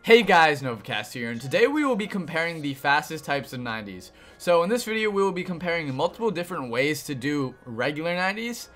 Hey guys, Novacast here, and today we will be comparing the fastest types of 90s. So in this video we will be comparing multiple different ways to do regular 90s,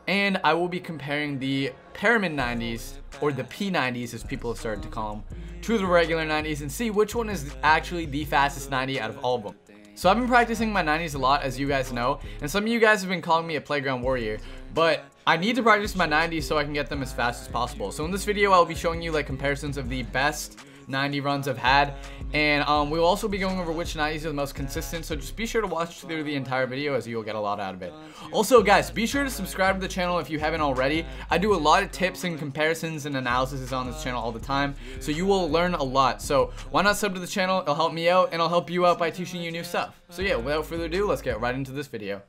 and I will be comparing the pyramid 90s, or the P90s as people have started to call them, to the regular 90s and see which one is actually the fastest 90 out of all of them. So I've been practicing my 90s a lot, as you guys know, and some of you guys have been calling me a playground warrior, but I need to practice my 90s so I can get them as fast as possible. So in this video I'll be showing you like comparisons of the best 90 runs I've had, and we'll also be going over which 90s are the most consistent, so just be sure to watch through the entire video as you'll get a lot out of it. Also guys, be sure to subscribe to the channel if you haven't already. I do a lot of tips and comparisons and analysis on this channel all the time, so you will learn a lot. So why not sub to the channel? It'll help me out and I'll help you out by teaching you new stuff. So yeah, without further ado, let's get right into this video.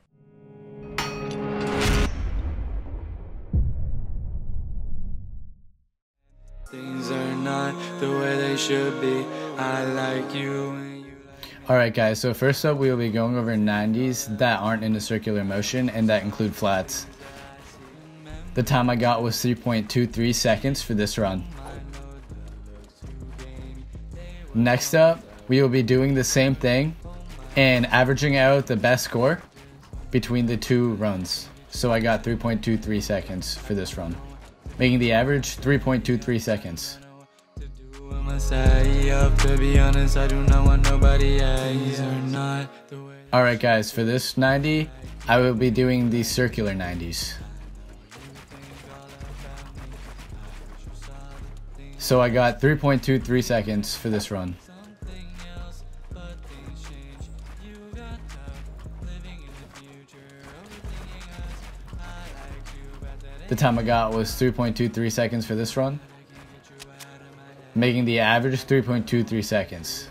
Things are not the way they should be. I like you and you like. Alright guys, so first up we will be going over 90s that aren't in a circular motion and that include flats. The time I got was 3.23 seconds for this run. Next up, we will be doing the same thing and averaging out the best score between the two runs. So I got 3.23 seconds for this run, making the average 3.23 seconds. Alright guys, for this 90, I will be doing the circular 90s. So I got 3.23 seconds for this run. The time I got was 3.23 seconds for this run, making the average 3.23 seconds.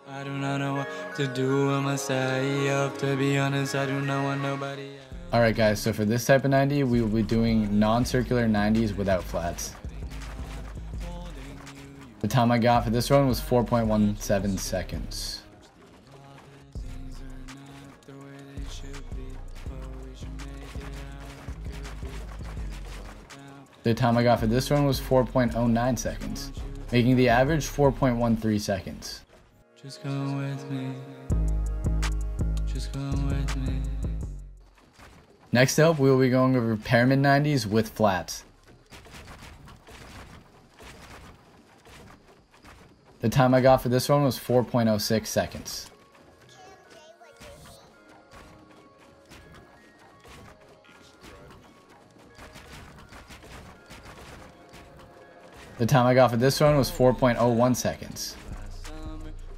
I do not know what to do with myself. To be honest, I do not want nobody. Alright guys, so for this type of 90, we will be doing non-circular 90s without flats. The time I got for this run was 4.17 seconds. The time I got for this run was 4.09 seconds, making the average 4.13 seconds. Just come with me. Just come with me. Next up, we will be going over pyramid 90s with flats. The time I got for this one was 4.06 seconds. The time I got for this one was 4.01 seconds,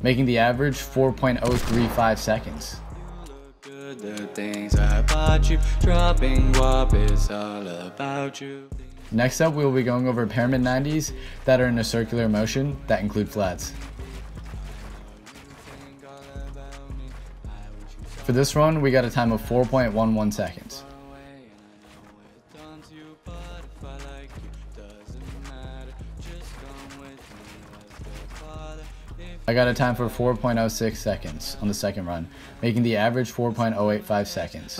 making the average 4.035 seconds. The things I bought you, dropping guap, it's all about you. Next up, we will be going over pyramid 90s that are in a circular motion that include flats. For this run, we got a time of 4.11 seconds. I got a time for 4.06 seconds on the second run, making the average 4.085 seconds.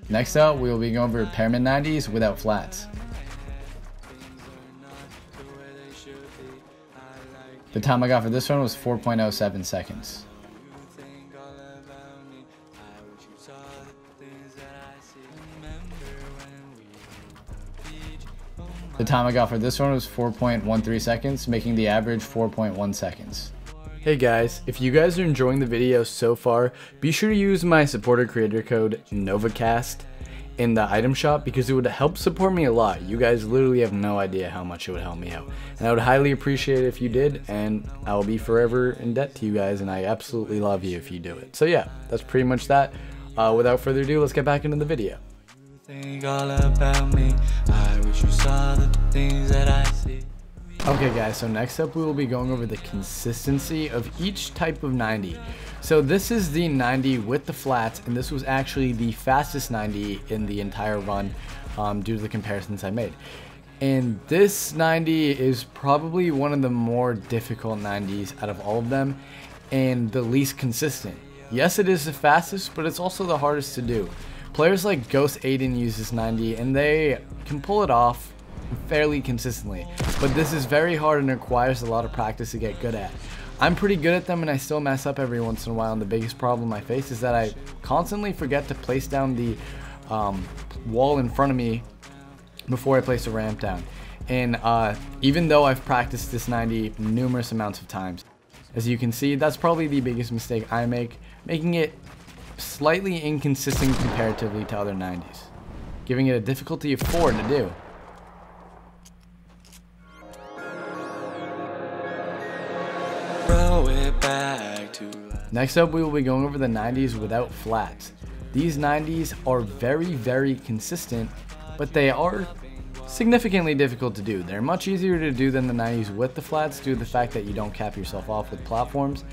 Next up, we will be going over pyramid 90s without flats. The time I got for this one was 4.07 seconds. The time I got for this one was 4.13 seconds, making the average 4.1 seconds. Hey guys, if you guys are enjoying the video so far, be sure to use my supporter creator code NOVACAST in the item shop because it would help support me a lot. You guys literally have no idea how much it would help me out. And I would highly appreciate it if you did, and I will be forever in debt to you guys, and I absolutely love you if you do it. So yeah, that's pretty much that. Without further ado, let's get back into the video. Think all about me. I wish you saw the things that I see. Okay guys, so next up we will be going over the consistency of each type of 90. So this is the 90 with the flats, and this was actually the fastest 90 in the entire run due to the comparisons I made. And this 90 is probably one of the more difficult 90s out of all of them, and the least consistent. Yes, it is the fastest, but it's also the hardest to do. Players like Ghost Aiden use this 90 and they can pull it off fairly consistently, but this is very hard and requires a lot of practice to get good at. I'm pretty good at them and I still mess up every once in a while, and the biggest problem I face is that I constantly forget to place down the wall in front of me before I place a ramp down. And even though I've practiced this 90 numerous amounts of times, as you can see, that's probably the biggest mistake I make, making it slightly inconsistent comparatively to other 90s, giving it a difficulty of 4 to do. Next up, we will be going over the 90s without flats. These 90s are very consistent, but they are significantly difficult to do. They're much easier to do than the 90s with the flats due to the fact that you don't cap yourself off with platforms,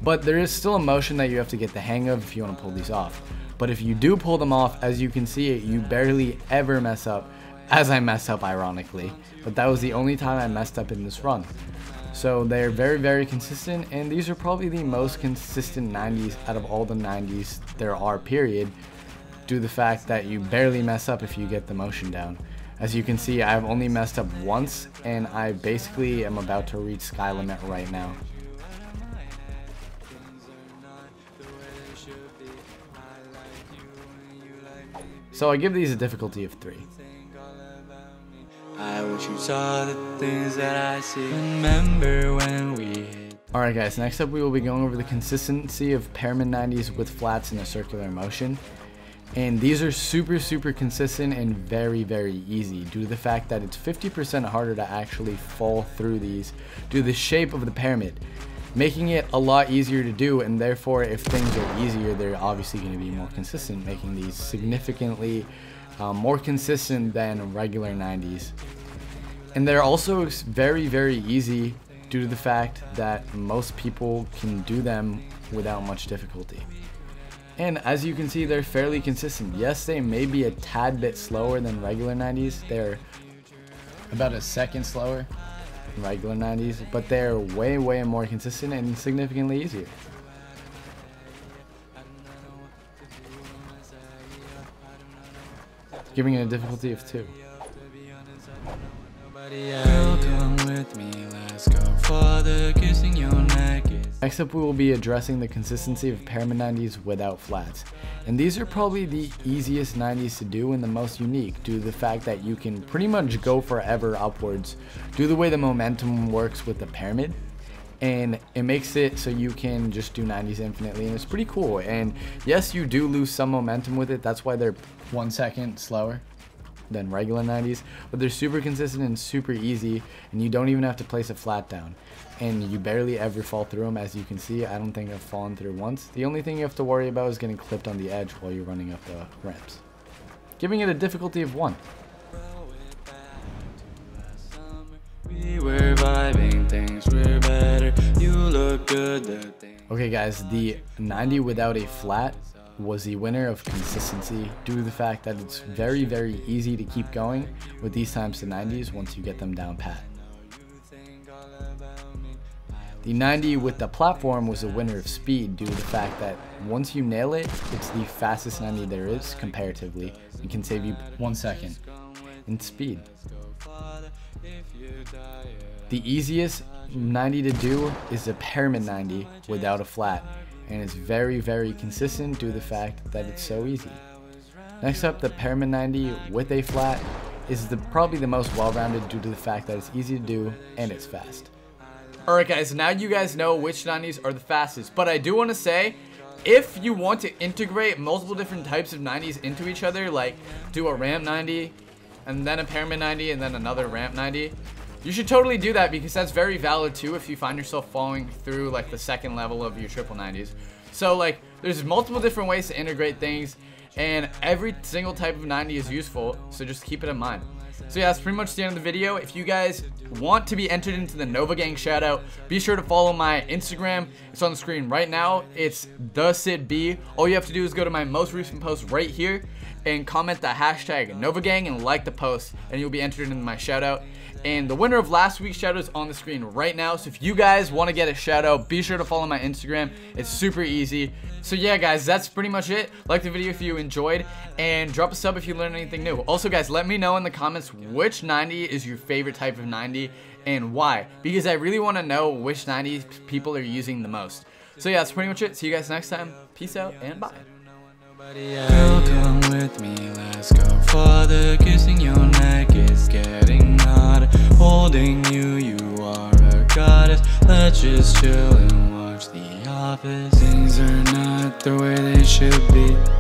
but there is still a motion that you have to get the hang of if you want to pull these off. But if you do pull them off, as you can see, you barely ever mess up, as I mess up ironically, but that was the only time I messed up in this run. So they're very consistent, and these are probably the most consistent 90s out of all the 90s there are, period, due to the fact that you barely mess up if you get the motion down. As you can see, I've only messed up once, and I basically am about to reach sky limit right now. So I give these a difficulty of 3. I wish you saw the things that I see. Remember when we hit. Alright guys, next up we will be going over the consistency of pyramid 90s with flats in a circular motion. And these are super consistent and very easy due to the fact that it's 50% harder to actually fall through these due to the shape of the pyramid, making it a lot easier to do, and therefore if things are easier, they're obviously going to be more consistent, making these significantly more consistent than regular 90s. And they're also very easy due to the fact that most people can do them without much difficulty. And as you can see, they're fairly consistent. Yes, they may be a tad bit slower than regular 90s. They're about a second slower than regular 90s, but they're way more consistent and significantly easier. Giving it a difficulty of 2. Next up, we will be addressing the consistency of pyramid 90s without flats. And these are probably the easiest 90s to do and the most unique due to the fact that you can pretty much go forever upwards due to the way the momentum works with the pyramid. And it makes it so you can just do 90s infinitely, and it's pretty cool. And yes, you do lose some momentum with it. That's why they're 1 second slower than regular 90s, but they're super consistent and super easy, and you don't even have to place a flat down, and you barely ever fall through them. As you can see, I don't think I've fallen through once. The only thing you have to worry about is getting clipped on the edge while you're running up the ramps, giving it a difficulty of 1. We were vibing, things were better. You look good. Okay guys, the 90 without a flat was the winner of consistency due to the fact that it's very easy to keep going with these times to 90s once you get them down pat. The 90 with the platform was the winner of speed due to the fact that once you nail it, it's the fastest 90 there is comparatively. It can save you 1 second in speed. The easiest 90 to do is the pyramid 90 without a flat, and it's very consistent due to the fact that it's so easy. Next up, the pyramid 90 with a flat is probably the most well-rounded due to the fact that it's easy to do and it's fast. Alright guys, now you guys know which 90s are the fastest, but I do want to say, if you want to integrate multiple different types of 90s into each other, like do a ramp 90 and then a pyramid 90 and then another ramp 90, you should totally do that, because that's very valid too if you find yourself falling through like the second level of your triple 90s. So like there's multiple different ways to integrate things, and every single type of 90 is useful, so just keep it in mind. So yeah, that's pretty much the end of the video. If you guys want to be entered into the Nova Gang shoutout, be sure to follow my Instagram. It's on the screen right now. It's TheSidB. All you have to do is go to my most recent post right here and comment the hashtag Nova Gang and like the post, and you'll be entered into my shoutout. And the winner of last week's shout out is on the screen right now. So if you guys want to get a shout out, be sure to follow my Instagram. It's super easy. So yeah, guys, that's pretty much it. Like the video if you enjoyed, and drop a sub if you learned anything new. Also, guys, let me know in the comments which 90 is your favorite type of 90 and why, because I really want to know which 90 people are using the most. So yeah, that's pretty much it. See you guys next time. Peace out and bye. Girl, come with me, let's go farther. Kissing your neck is getting hotter. Holding you, you are a goddess. Let's just chill and watch The Office. Things are not the way they should be.